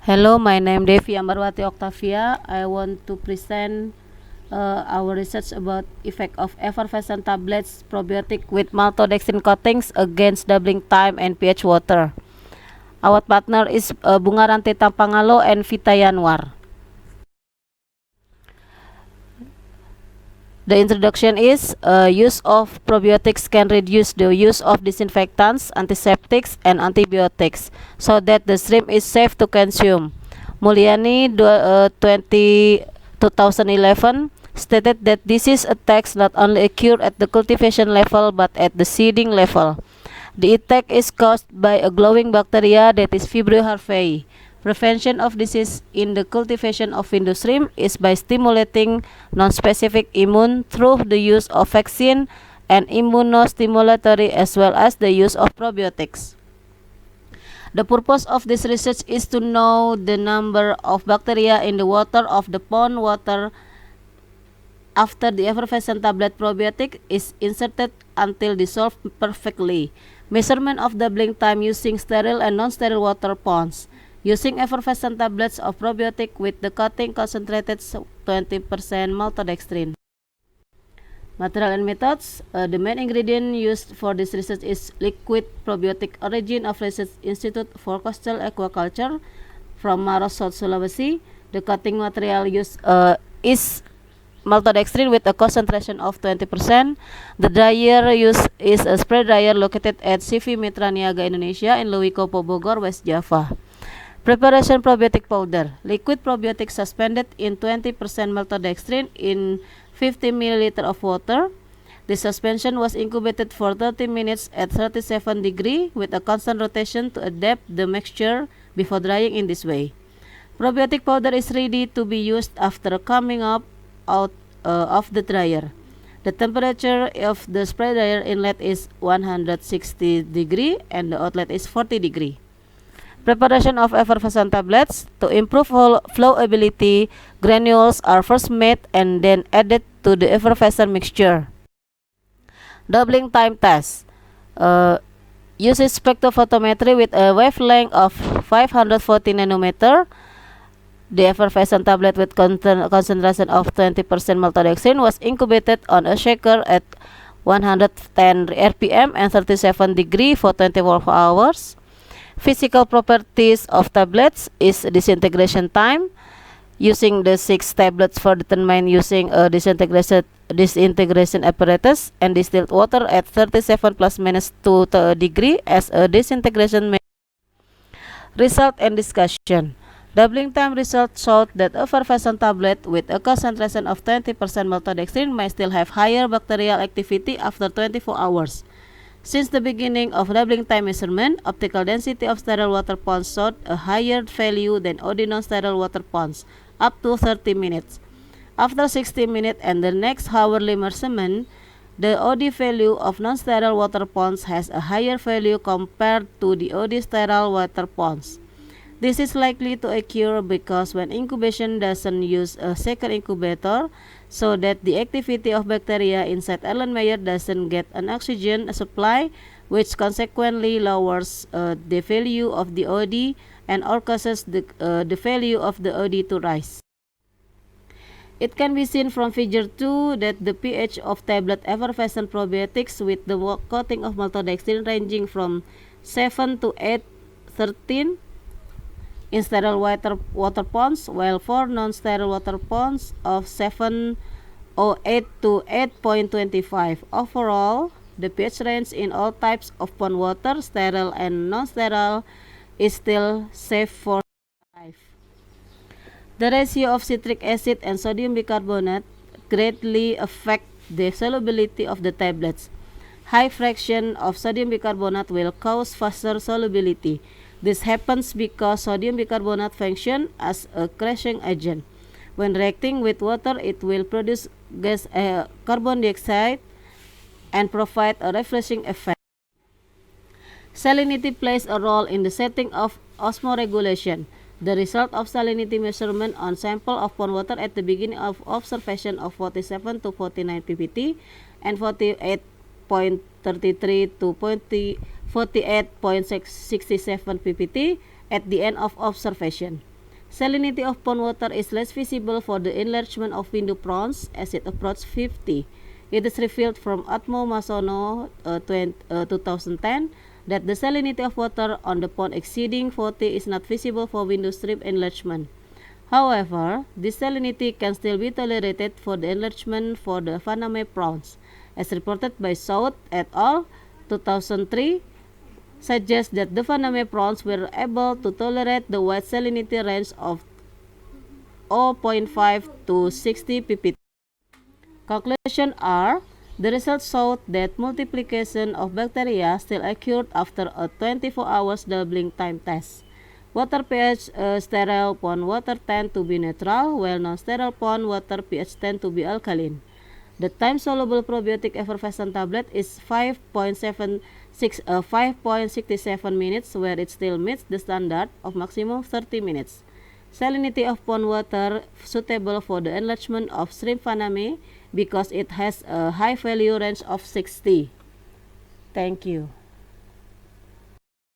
Hello, my name Devi Amarwati Octavia. I want to present our research about effect of effervescent tablets probiotic with maltodextrin coatings against doubling time and pH water. Our partner is Bungaranti Tampangalo and Vita Yanwar. The introduction is use of probiotics can reduce the use of disinfectants, antiseptics, and antibiotics so that the shrimp is safe to consume. Mulyani 2011 stated that disease attacks not only occur at the cultivation level but at the seeding level. The attack is caused by a glowing bacteria that is Vibrio harvey. Prevention of disease in the cultivation of window shrimp is by stimulating non-specific immune through the use of vaccine and immunostimulatory as well as the use of probiotics. The purpose of this research is to know the number of bacteria in the water of the pond water after the effervescent tablet probiotic is inserted until dissolved perfectly. Measurement of doubling time using sterile and non-sterile water ponds. Using effervescent tablets of probiotic with the coating concentrated 20% maltodextrin. Material and methods. The main ingredient used for this research is liquid probiotic origin of Research Institute for Coastal Aquaculture from Maros, South Sulawesi. The coating material used is maltodextrin with a concentration of 20%. The dryer used is a spray dryer located at CV Mitra Niaga, Indonesia in Leuwikopo, Bogor, West Java. Preparation probiotic powder. Liquid probiotic suspended in 20% maltodextrin in 50 ml of water. The suspension was incubated for 30 minutes at 37 degrees with a constant rotation to adapt the mixture before drying in this way. Probiotic powder is ready to be used after coming up out of the dryer. The temperature of the spray dryer inlet is 160 degree and the outlet is 40 degree. Preparation of effervescent tablets. To improve flowability, granules are first made and then added to the effervescent mixture. Doubling time test. Uses spectrophotometry with a wavelength of 540 nanometer. The effervescent tablet with concentration of 20% maltodextrin was incubated on a shaker at 110 rpm and 37 degree for 24 hours. Physical properties of tablets is disintegration time. Using the 6 tablets for determine using a disintegration apparatus and distilled water at 37 plus minus 2 degree as a disintegration. Result and discussion. Doubling time result showed that a effervescent tablet with a concentration of 20% maltodextrin may still have higher bacterial activity after 24 hours. Since the beginning of doubling time measurement, optical density of sterile water ponds showed a higher value than OD non-sterile water ponds, up to 30 minutes. After 60 minutes and the next hourly measurement, the OD value of non-sterile water ponds has a higher value compared to the OD sterile water ponds. This is likely to occur because when incubation doesn't use a second incubator, so that the activity of bacteria inside Erlenmeyer doesn't get an oxygen supply, which consequently lowers the value of the OD and or causes the value of the OD to rise. It can be seen from figure 2 that the pH of tablet effervescent probiotics with the coating of maltodextrin ranging from 7 to 813 in sterile water ponds, while for non-sterile water ponds of 708 to 8.25. Overall, the pH range in all types of pond water, sterile and non-sterile, is still safe for life. The ratio of citric acid and sodium bicarbonate greatly affect the solubility of the tablets. High fraction of sodium bicarbonate will cause faster solubility. This happens because sodium bicarbonate functions as a crushing agent. When reacting with water, it will produce gas carbon dioxide and provide a refreshing effect. Salinity plays a role in the setting of osmoregulation. The result of salinity measurement on sample of pond water at the beginning of observation of 47 to 49 ppt and 48.33 to 48.67 ppt at the end of observation. Salinity of pond water is less visible for the enlargement of window prawns as it approaches 50. It is revealed from Atmo Masono 2010 that the salinity of water on the pond exceeding 40 is not visible for window strip enlargement. However, this salinity can still be tolerated for the enlargement for the Faname prawns, as reported by South et al. 2003, suggests that the Faname prawns were able to tolerate the wide salinity range of 0.5 to 60 ppt. Conclusion are, the results showed that multiplication of bacteria still occurred after a 24 hours doubling time test. Water pH sterile pond water tend to be neutral, while non-sterile pond water pH tend to be alkaline. The time-soluble probiotic effervescent tablet is 5.67 minutes, where it still meets the standard of maximum 30 minutes. Salinity of pond water suitable for the enlargement of shrimp Faname because it has a high value range of 60. Thank you.